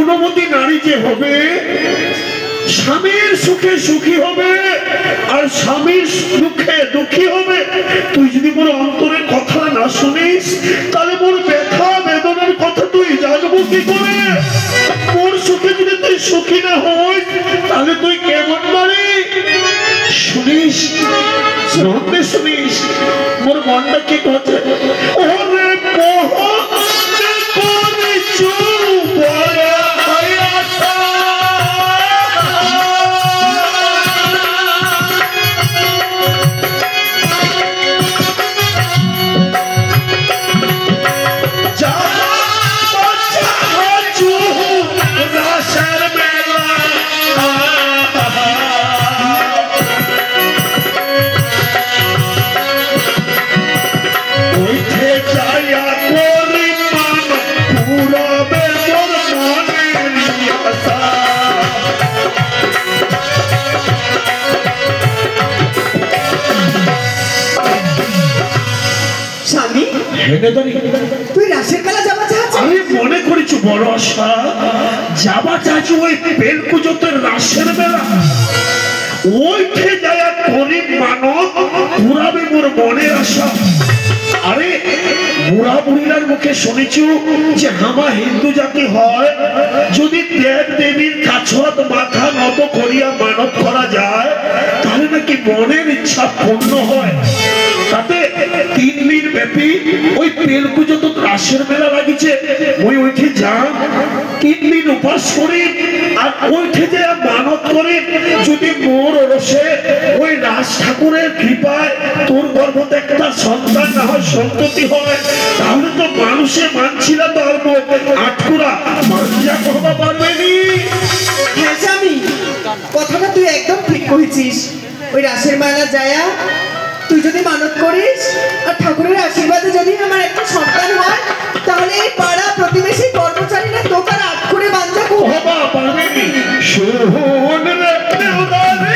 গুণবতী নারী যে হবে স্বামীর সুখে সুখী হবে আর স্বামীর দুঃখে দুঃখী হবে। তুই যদি মোর অন্তরের কথা না শুনিস তাহলে মোর ব্যথা বেদনার কথা তুই জানবো কি করে? মোর সুখে যদি তুই সুখী না হইস তাহলে তুই কেমন পারি? শুনিস নন্দে শুনিস মোর মনটা কি করছে? ওরে তুই রাসের মেলা যাবা চাচ্ছিস? আমি মনে করেছি বড় আশা যাবা চাচ্ছি ওই বেলকুজোতের রাসের মেলা। ওইঠে যায় গরিব মানব পুরাবে মোর মনের আশা। আরে বুড়া বুড়িরার মুখে শুনেছি যে আমার হিন্দু জাতি হয় যদি দেব দেবীর কাছত মাথা নত করিয়া মানত করা যায় তাহলে নাকি মনের ইচ্ছা পূর্ণ হয়। তাতে 3 দিন ব্যাপী ওই বেলকুজোত রাসের মেলা লাগিছে। ওই ওইঠে যান 3 দিন উপাস করি আর ওইঠে যে মানত করে যদি মোর রসে ওই রাজ ঠাকুরের কৃপায় তোর গর্ভতে একটা সন্তান না হয় সন্ততি হয় তাহলে তো মানুষে মানছিল ধর্ম আটকুরা মানজা করবা পারবেনি। হ্যাঁ স্বামী, কথাটা তুই একদম ঠিক কইছিস। ওই রাসের মেলা যায়া তুই যদি মানত করিস আর ঠাকুরের আশীর্বাদে যদি আমার একটা সন্তান হয় তাহলে এই পাড়া প্রতিবেশী কর্মচারীরা তোকার আট করে বাঁধা করবা পারবেনি। শোন রে উদারে